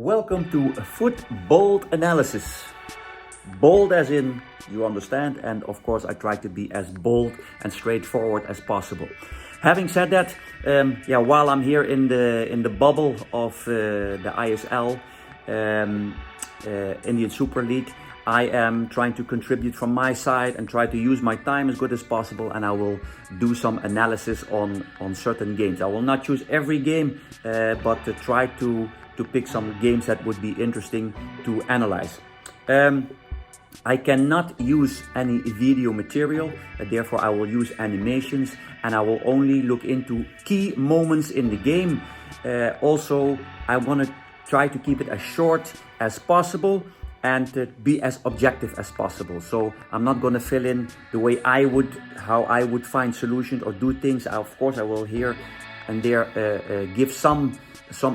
Welcome to Foot Bold Analysis. Bold as in you understand, and of course I try to be as bold and straightforward as possible. Having said that, while I'm here in the bubble of the ISL, Indian Super League, I am trying to contribute from my side and try to use my time as good as possible, and I will do some analysis on certain games. I will not choose every game, but to try to pick some games that would be interesting to analyze. I cannot use any video material, therefore I will use animations, and I will only look into key moments in the game. Also, I want to try to keep it as short as possible and be as objective as possible. So I'm not going to fill in the way how I would find solutions or do things. Of course, I will here and there give some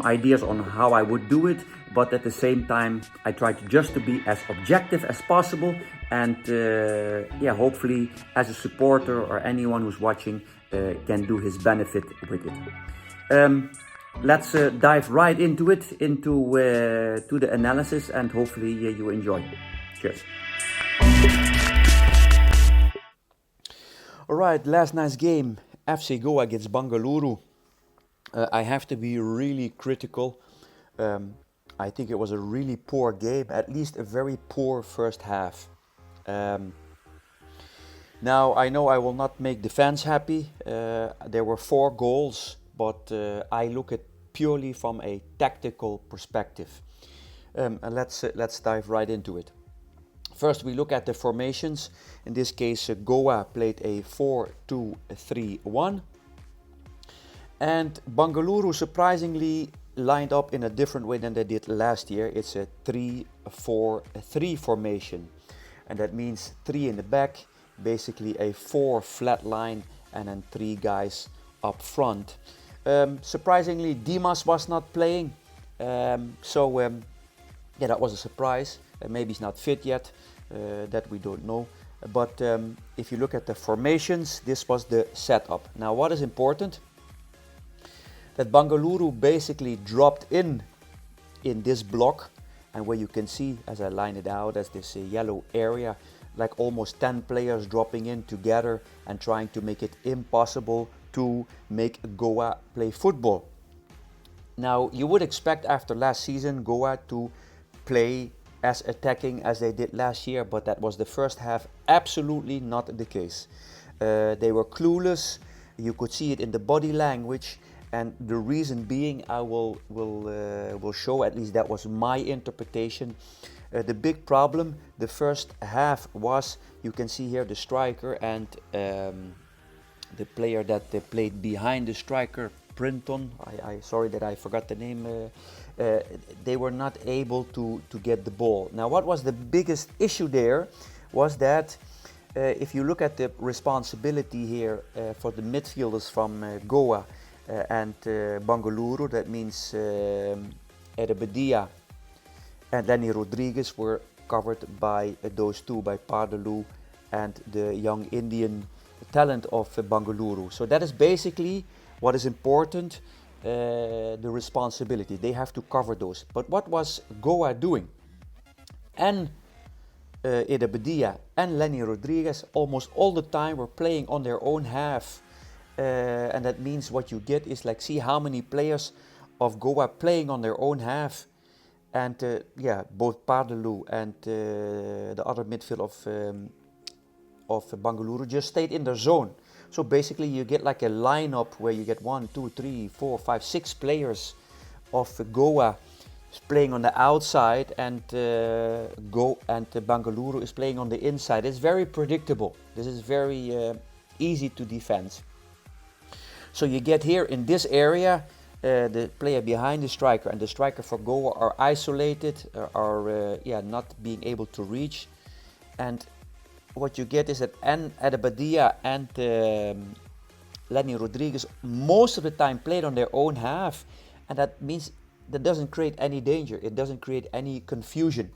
ideas on how I would do it, but at the same time I try to be as objective as possible, and hopefully as a supporter or anyone who's watching can do his benefit with it. Let's dive right into it, to the analysis, and hopefully you enjoy. Cheers. Alright, last night's game, FC Goa against Bengaluru. I have to be really critical. I think it was a really poor game, at least a very poor first half. Now, I know I will not make the fans happy. There were 4 goals, but I look at purely from a tactical perspective. And let's dive right into it. First, we look at the formations. In this case, Goa played a 4-2-3-1. And Bengaluru surprisingly lined up in a different way than they did last year. It's a 3-4-3 formation. And that means 3 in the back, basically a 4 flat line, and then 3 guys up front. Surprisingly, Dimas was not playing. That was a surprise. Maybe he's not fit yet, that we don't know. But if you look at the formations, this was the setup. Now, what is important? That Bengaluru basically dropped in this block, and where you can see, as I line it out, as this yellow area, like almost 10 players dropping in together and trying to make it impossible to make Goa play football. Now, you would expect after last season Goa to play as attacking as they did last year, but that was the first half absolutely not the case. They were clueless. You could see it in the body language. And the reason being, I will show, at least that was my interpretation. The big problem, the first half was, you can see here the striker and the player that played behind the striker, Printon. Sorry that I forgot the name. They were not able to get the ball. Now, what was the biggest issue there was that if you look at the responsibility here for the midfielders from Goa, and Bengaluru, that means Erebedia and Lenny Rodriguez were covered by those two, by Pardalu and the young Indian talent of Bengaluru. So that is basically what is important, the responsibility. They have to cover those. But what was Goa doing? And Erebedia and Lenny Rodriguez almost all the time were playing on their own half. And that means what you get is, like, see how many players of Goa playing on their own half, and both Pardalu and the other midfield of Bengaluru just stayed in their zone. So basically you get like a lineup where you get 1, 2, 3, 4, 5, 6 players of Goa playing on the outside, and Bengaluru is playing on the inside. It's very predictable. This is very easy to defend. So you get here in this area, the player behind the striker and the striker for Goa are isolated, are not being able to reach. And what you get is that Adebadia and Lenny Rodriguez most of the time played on their own half, and that means that doesn't create any danger, it doesn't create any confusion.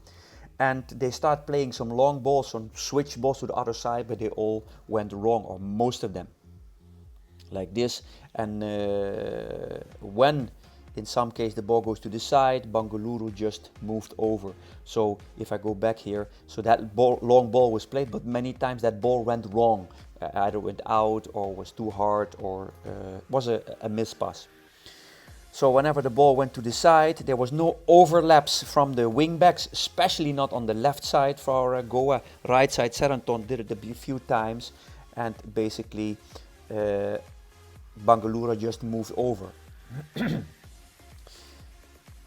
And they start playing some long balls, some switch balls to the other side, but they all went wrong, or most of them. Like this, and when In some case the ball goes to the side, Bengaluru just moved over. So if I go back here, so that long ball was played, but many times that ball went wrong. Either went out or was too hard or was a miss pass. So whenever the ball went to the side, there was no overlaps from the wing backs, especially not on the left side for Goa. Right side, Serenton did it a few times, and basically Bengaluru just moved over.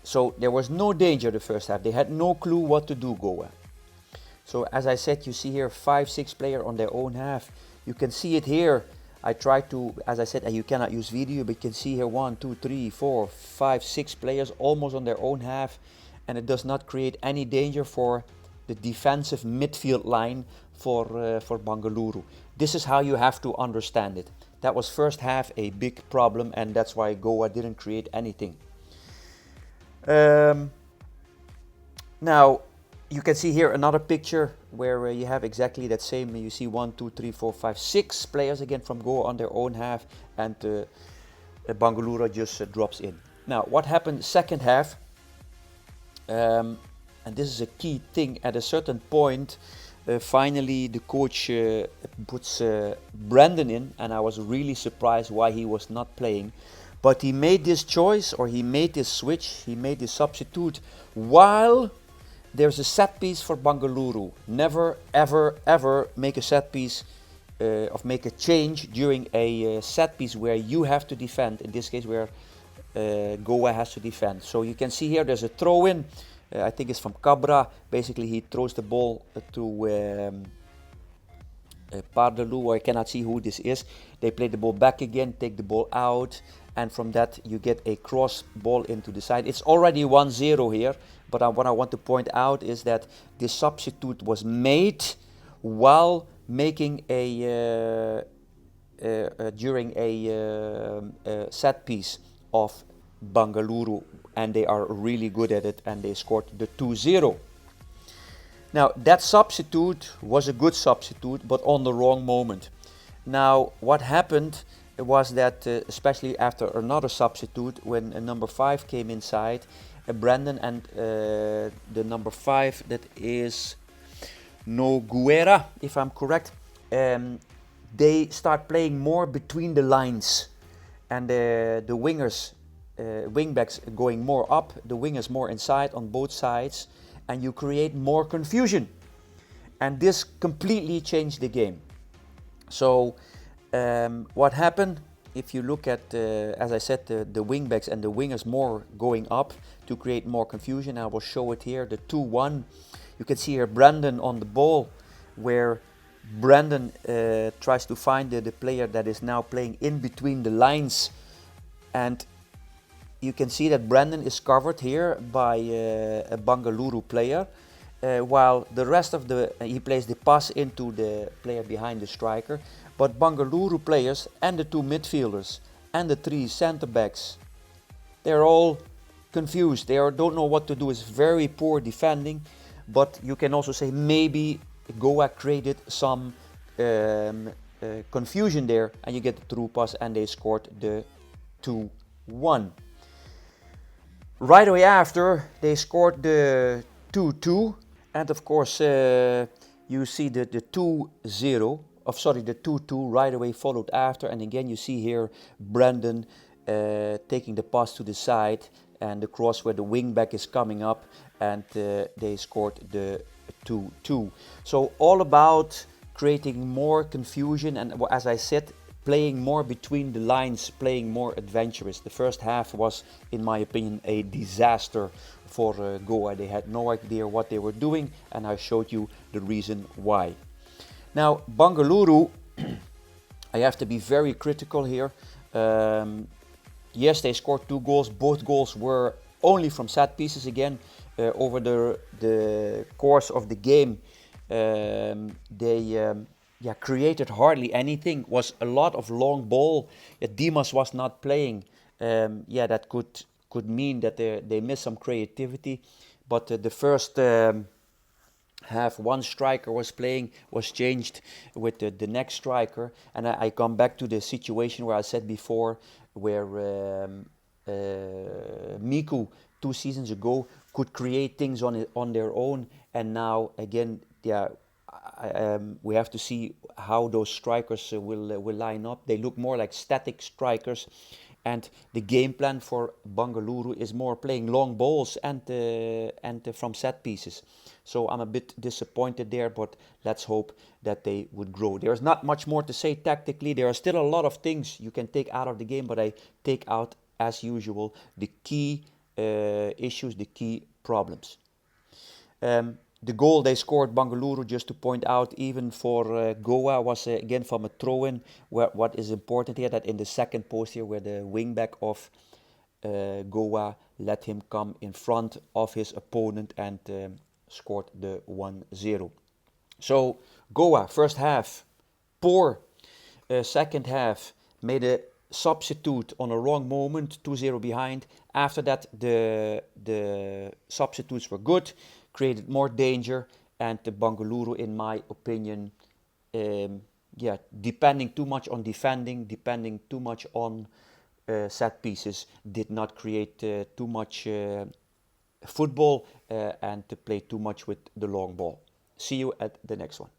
So there was no danger the first half. They had no clue what to do, Goa. So as I said, you see here 5-6 players on their own half. You can see it here. I tried to, as I said, you cannot use video, but you can see here 1, 2, 3, 4, 5, 6 players almost on their own half, and it does not create any danger for the defensive midfield line for Bengaluru. This is how you have to understand it. That was first half a big problem, and that's why Goa didn't create anything. Now, you can see here another picture where you have exactly that same. You see 1, 2, 3, 4, 5, 6 players again from Goa on their own half, and Bengaluru just drops in. Now, what happened second half? And this is a key thing. At a certain point, finally the coach puts Brandon in, and I was really surprised why he was not playing. But he made this choice, or he made this switch, he made this substitute while there's a set piece for Bengaluru. Never, ever, ever make a set piece of make a change during a set piece where you have to defend. In this case, where Goa has to defend. So you can see here there's a throw in. I think it's from Cabra. Basically, he throws the ball to Pardalu. I cannot see who this is. They play the ball back again, take the ball out, and from that you get a cross ball into the side. It's already 1-0 here. But what I want to point out is that this substitute was made while making during a set piece of Bengaluru, and they are really good at it, and they scored the 2-0. Now that substitute was a good substitute, but on the wrong moment. Now what happened was that especially after another substitute, when number 5 came inside, Brandon and the number 5, that is Noguera, if I'm correct, they start playing more between the lines, and the wingers, wingbacks going more up, the wingers more inside on both sides, and you create more confusion, and this completely changed the game. So what happened? If you look at, as I said, the wingbacks and the wingers more going up to create more confusion. I will show it here, the 2-1. You can see here Brandon on the ball, where Brandon tries to find the player that is now playing in between the lines. And you can see that Brandon is covered here by a Bengaluru player, while the rest of he plays the pass into the player behind the striker. But Bengaluru players and the 2 midfielders and the 3 center backs, they're all confused. They don't know what to do. It's very poor defending, but you can also say maybe Goa created some confusion there, and you get the through pass, and they scored the 2-1. Right away after, they scored the 2-2, and of course you see the 2-0. The 2-2 right away followed after, and again you see here Brandon taking the pass to the side and the cross where the wing back is coming up, and they scored the 2-2. So all about creating more confusion, and as I said, playing more between the lines, playing more adventurous. The first half was, in my opinion, a disaster for Goa. They had no idea what they were doing, and I showed you the reason why. Now, Bengaluru, I have to be very critical here. Yes, they scored 2 goals. Both goals were only from set pieces again. Over the course of the game, they created hardly anything. Was a lot of long ball. Dimas was not playing. That could mean that they missed some creativity. But the first half, one striker was changed with the next striker, and I come back to the situation where I said before, where Miku 2 seasons ago could create things on their own, and now again, yeah, we have to see how those strikers will line up. They look more like static strikers, and the game plan for Bangalore is more playing long balls and from set pieces. So I'm a bit disappointed there, but let's hope that they would grow. There's not much more to say tactically. There are still a lot of things you can take out of the game, but I take out, as usual, the key issues, the key problems. The goal they scored, Bangalore, just to point out, even for Goa, was again from a throw-in. What is important here, that in the second post here, where the wingback of Goa let him come in front of his opponent and scored the 1-0. So Goa, first half, poor. Second half, made a substitute on a wrong moment, 2-0 behind. After that, the substitutes were good, created more danger, and the Bangalore, in my opinion, yeah, depending too much on defending, depending too much on set pieces, did not create too much football and to play too much with the long ball. See you at the next one.